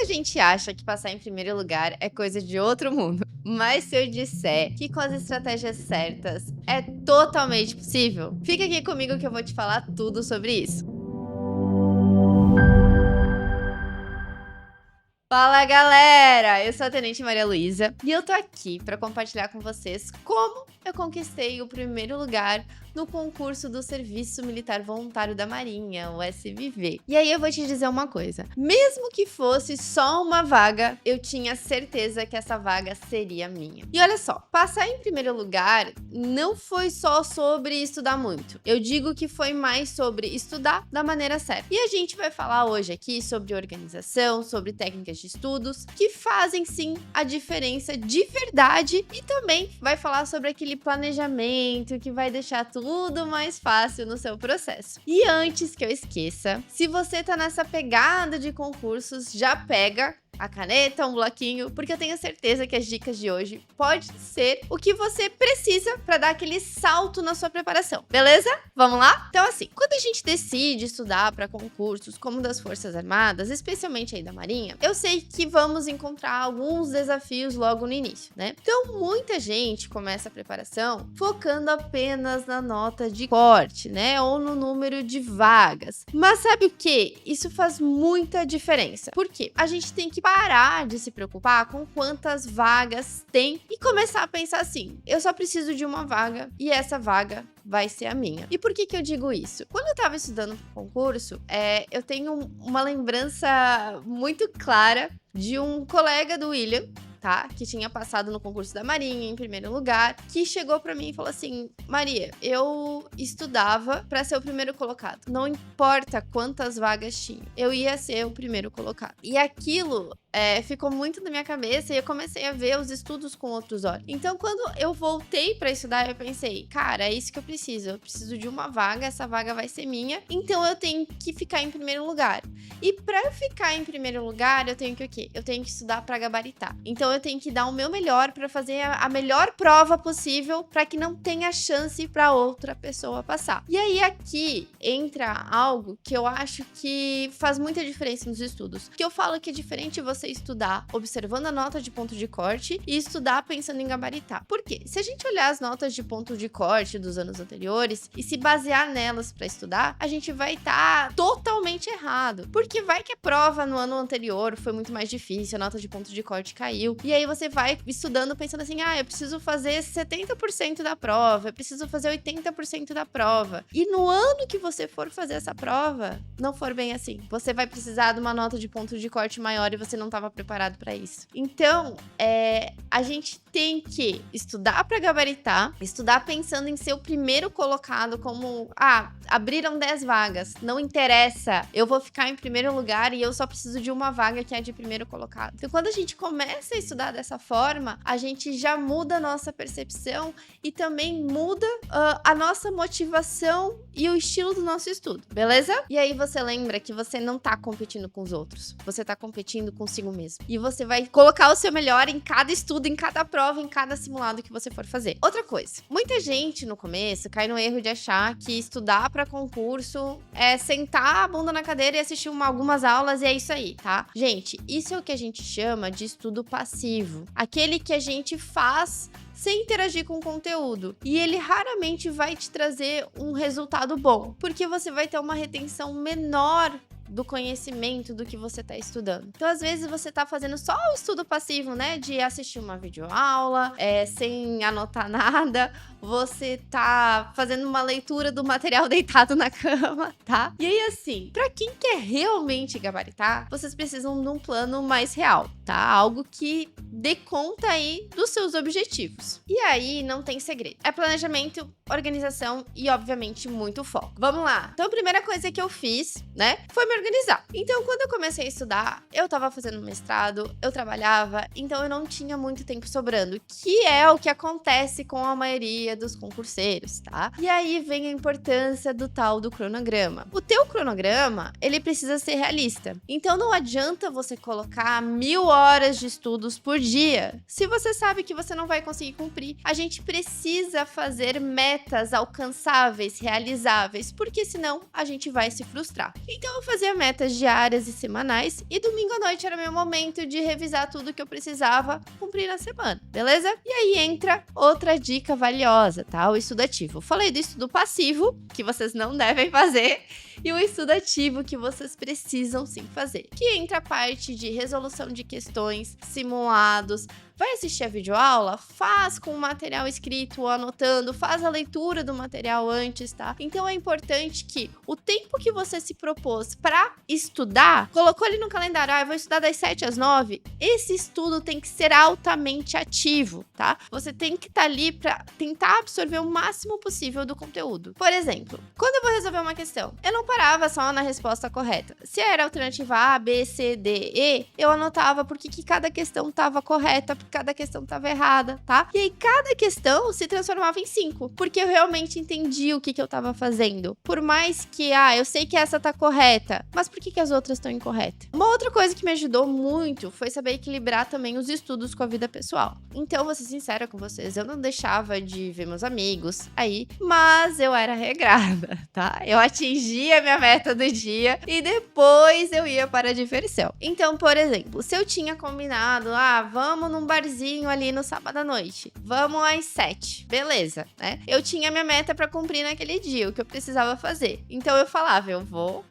Muita gente acha que passar em primeiro lugar é coisa de outro mundo, mas se eu disser que com as estratégias certas é totalmente possível, fica aqui comigo que eu vou te falar tudo sobre isso. Fala galera, eu sou a Tenente Maria Luísa e eu tô aqui para compartilhar com vocês como eu conquistei o primeiro lugar no concurso do Serviço Militar Voluntário da Marinha, o SMV. E aí eu vou te dizer uma coisa, mesmo que fosse só uma vaga, eu tinha certeza que essa vaga seria minha. E olha só, passar em primeiro lugar não foi só sobre estudar muito, eu digo que foi mais sobre estudar da maneira certa. E a gente vai falar hoje aqui sobre organização, sobre técnicas de estudos que fazem sim a diferença de verdade e também vai falar sobre aquele planejamento que vai deixar tudo mais fácil no seu processo. E antes que eu esqueça, se você tá nessa pegada de concursos, já pega a caneta, um bloquinho, porque eu tenho certeza que as dicas de hoje pode ser o que você precisa para dar aquele salto na sua preparação, beleza? Vamos lá? Então assim, quando a gente decide estudar para concursos como das Forças Armadas, especialmente aí da Marinha, eu sei que vamos encontrar alguns desafios logo no início, né? Então muita gente começa a preparação focando apenas na nota de corte, né? Ou no número de vagas. Mas sabe o que? Isso faz muita diferença. Por quê? A gente tem que parar de se preocupar com quantas vagas tem e começar a pensar assim, eu só preciso de uma vaga e essa vaga vai ser a minha. E por que que eu digo isso? Quando eu tava estudando pro concurso, eu tenho uma lembrança muito clara de um colega do William, tá? Que tinha passado no concurso da Marinha em primeiro lugar, que chegou pra mim e falou assim, Maria, eu estudava pra ser o primeiro colocado. Não importa quantas vagas tinha, eu ia ser o primeiro colocado. E aquilo ficou muito na minha cabeça e eu comecei a ver os estudos com outros olhos. Então, quando eu voltei pra estudar, eu pensei, cara, é isso que eu preciso de uma vaga, essa vaga vai ser minha, então eu tenho que ficar em primeiro lugar. E pra eu ficar em primeiro lugar, eu tenho que o quê? Eu tenho que estudar pra gabaritar. Então, eu tenho que dar o meu melhor pra fazer a melhor prova possível pra que não tenha chance pra outra pessoa passar. E aí, aqui entra algo que eu acho que faz muita diferença nos estudos. Que eu falo que é diferente você estudar observando a nota de ponto de corte e estudar pensando em gabaritar. Por quê? Se a gente olhar as notas de ponto de corte dos anos anteriores e se basear nelas para estudar, a gente vai estar totalmente errado. Porque vai que a prova no ano anterior foi muito mais difícil, a nota de ponto de corte caiu. E aí você vai estudando pensando assim, eu preciso fazer 70% da prova, eu preciso fazer 80% da prova. E no ano que você for fazer essa prova, não for bem assim. Você vai precisar de uma nota de ponto de corte maior e você não estava preparado para isso. Então, a gente tem que estudar para gabaritar, estudar pensando em ser o primeiro colocado como, abriram 10 vagas, não interessa, eu vou ficar em primeiro lugar e eu só preciso de uma vaga que é de primeiro colocado. Então, quando a gente começa a estudar dessa forma, a gente já muda a nossa percepção e também muda a nossa motivação e o estilo do nosso estudo, beleza? E aí você lembra que você não tá competindo com os outros, você tá competindo consigo mesmo. E você vai colocar o seu melhor em cada estudo, em cada prova, em cada simulado que você for fazer. Outra coisa, muita gente no começo cai no erro de achar que estudar para concurso é sentar a bunda na cadeira e assistir algumas aulas e é isso aí, tá? Gente, isso é o que a gente chama de estudo passivo. Aquele que a gente faz sem interagir com o conteúdo. E ele raramente vai te trazer um resultado bom, porque você vai ter uma retenção menor do conhecimento do que você tá estudando. Então, às vezes, você tá fazendo só o estudo passivo, né? De assistir uma videoaula, sem anotar nada. Você tá fazendo uma leitura do material deitado na cama, tá? E aí, assim, pra quem quer realmente gabaritar, vocês precisam de um plano mais real, tá? Algo que dê conta aí dos seus objetivos. E aí, não tem segredo. É planejamento, organização e, obviamente, muito foco. Vamos lá. Então, a primeira coisa que eu fiz, né, foi me organizar. Então, quando eu comecei a estudar, eu tava fazendo mestrado, eu trabalhava, então eu não tinha muito tempo sobrando, que é o que acontece com a maioria dos concurseiros, tá? E aí vem a importância do tal do cronograma. O teu cronograma, ele precisa ser realista. Então, não adianta você colocar 1000 horas de estudos por dia dia se você sabe que você não vai conseguir cumprir? A gente precisa fazer metas alcançáveis, realizáveis, porque senão a gente vai se frustrar. Então eu fazia metas diárias e semanais e domingo à noite era meu momento de revisar tudo que eu precisava cumprir na semana, beleza? E aí entra outra dica valiosa, tá? O estudo ativo. Eu falei do estudo passivo, que vocês não devem fazer, e o estudo ativo que vocês precisam sim fazer, que entra a parte de resolução de questões, simulados. Vai assistir a videoaula? Faz com o material escrito ou anotando, faz a leitura do material antes, tá? Então é importante que o tempo que você se propôs para estudar, colocou ali no calendário, eu vou estudar das 7 às 9, esse estudo tem que ser altamente ativo, tá? Você tem que estar ali para tentar absorver o máximo possível do conteúdo. Por exemplo, quando eu vou resolver uma questão, eu não parava só na resposta correta. Se era alternativa A, B, C, D, E, eu anotava porque que cada questão estava correta, porque cada questão estava errada, tá? E aí cada questão se transformava em 5, porque eu realmente entendi o que eu estava fazendo. Por mais que, eu sei que essa tá correta, mas por que as outras estão incorretas? Uma outra coisa que me ajudou muito foi saber equilibrar também os estudos com a vida pessoal. Então, vou ser sincera com vocês, eu não deixava de ver meus amigos aí, mas eu era regrada, tá? Eu atingia a minha meta do dia e depois eu ia para a diversão. Então, por exemplo, se eu tinha combinado, vamos num barzinho ali no sábado à noite, vamos às 7, beleza, né? Eu tinha minha meta para cumprir naquele dia, o que eu precisava fazer. Então eu falava, eu vou.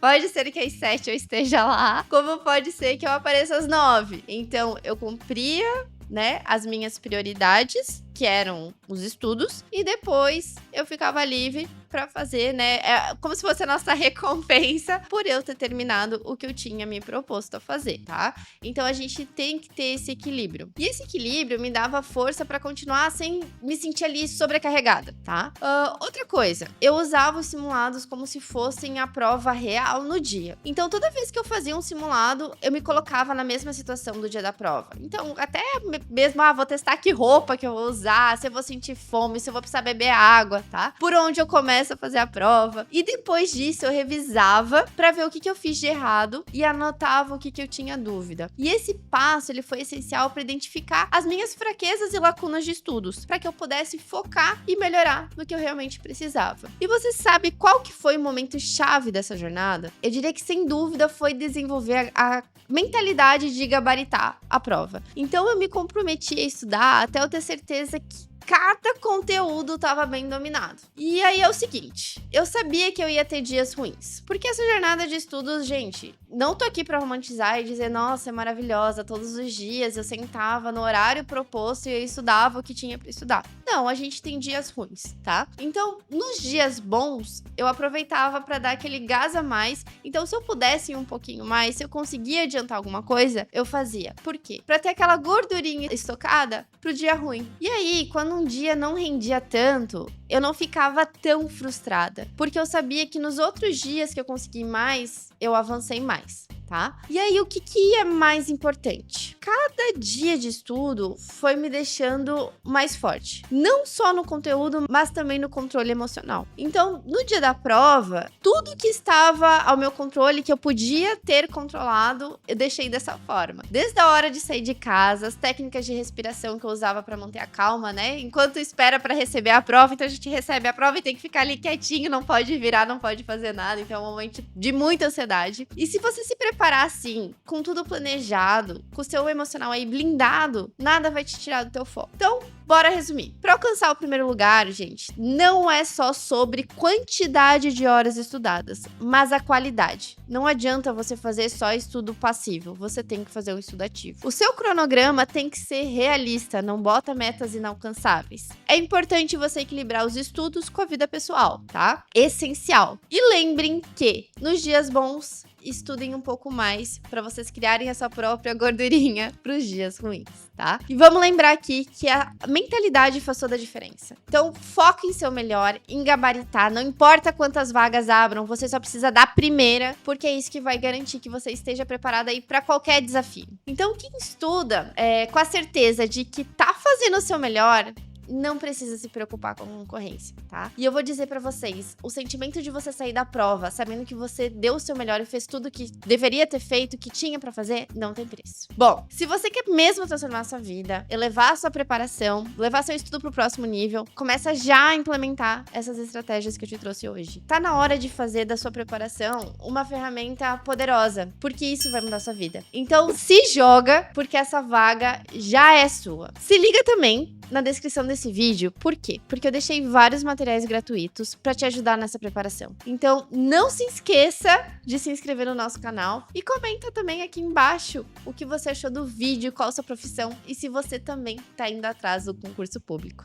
Pode ser que às 7 eu esteja lá, como pode ser que eu apareça às 9. Então eu cumpria, né, as minhas prioridades, que eram os estudos, e depois eu ficava livre pra fazer, né, como se fosse a nossa recompensa por eu ter terminado o que eu tinha me proposto a fazer, tá? Então a gente tem que ter esse equilíbrio. E esse equilíbrio me dava força pra continuar sem me sentir ali sobrecarregada, tá? Outra coisa, eu usava os simulados como se fossem a prova real no dia. Então toda vez que eu fazia um simulado, eu me colocava na mesma situação do dia da prova. Então até mesmo, vou testar que roupa que eu vou usar, se eu vou sentir fome, se eu vou precisar beber água, tá? Por onde eu começo a fazer a prova. E depois disso eu revisava pra ver o que eu fiz de errado e anotava o que eu tinha dúvida. E esse passo, ele foi essencial pra identificar as minhas fraquezas e lacunas de estudos, pra que eu pudesse focar e melhorar no que eu realmente precisava. E você sabe qual que foi o momento chave dessa jornada? Eu diria que sem dúvida foi desenvolver a mentalidade de gabaritar a prova. Então eu me comprometi a estudar até eu ter certeza que cada conteúdo estava bem dominado. E aí é o seguinte, eu sabia que eu ia ter dias ruins, porque essa jornada de estudos, gente, não tô aqui pra romantizar e dizer, nossa, é maravilhosa, todos os dias eu sentava no horário proposto e eu estudava o que tinha pra estudar. Não, a gente tem dias ruins, tá? Então, nos dias bons, eu aproveitava pra dar aquele gás a mais, então se eu pudesse ir um pouquinho mais, se eu conseguia adiantar alguma coisa, eu fazia. Por quê? Pra ter aquela gordurinha estocada pro dia ruim. E aí, quando um dia não rendia tanto, eu não ficava tão frustrada, porque eu sabia que nos outros dias que eu consegui mais, eu avancei mais, tá? E aí, o que é mais importante? Cada dia de estudo foi me deixando mais forte. Não só no conteúdo, mas também no controle emocional. Então, no dia da prova, tudo que estava ao meu controle, que eu podia ter controlado, eu deixei dessa forma. Desde a hora de sair de casa, as técnicas de respiração que eu usava para manter a calma, né? Enquanto espera para receber a prova, então a gente recebe a prova e tem que ficar ali quietinho, não pode virar, não pode fazer nada. Então é um momento de muita ansiedade. E se você se preparar assim, com tudo planejado, com o seu emocional aí blindado, nada vai te tirar do teu foco. Então, bora resumir. Para alcançar o primeiro lugar, gente, não é só sobre quantidade de horas estudadas, mas a qualidade. Não adianta você fazer só estudo passivo, você tem que fazer um estudo ativo. O seu cronograma tem que ser realista, não bota metas inalcançáveis. É importante você equilibrar os estudos com a vida pessoal, tá? Essencial. E lembrem que, nos dias bons, estudem um pouco mais para vocês criarem essa própria gordurinha para os dias ruins, tá? E vamos lembrar aqui que a mentalidade faz toda a diferença. Então, foque em seu melhor, em gabaritar, não importa quantas vagas abram, você só precisa dar a primeira, porque é isso que vai garantir que você esteja preparado aí para qualquer desafio. Então, quem estuda com a certeza de que tá fazendo o seu melhor, não precisa se preocupar com a concorrência, tá? E eu vou dizer pra vocês, o sentimento de você sair da prova, sabendo que você deu o seu melhor e fez tudo que deveria ter feito, que tinha pra fazer, não tem preço. Bom, se você quer mesmo transformar a sua vida, elevar a sua preparação, levar seu estudo pro próximo nível, começa já a implementar essas estratégias que eu te trouxe hoje. Tá na hora de fazer da sua preparação uma ferramenta poderosa, porque isso vai mudar a sua vida. Então, se joga, porque essa vaga já é sua. Se liga também na descrição desse vídeo, por quê? Porque eu deixei vários materiais gratuitos para te ajudar nessa preparação. Então, não se esqueça de se inscrever no nosso canal e comenta também aqui embaixo o que você achou do vídeo, qual a sua profissão e se você também tá indo atrás do concurso público.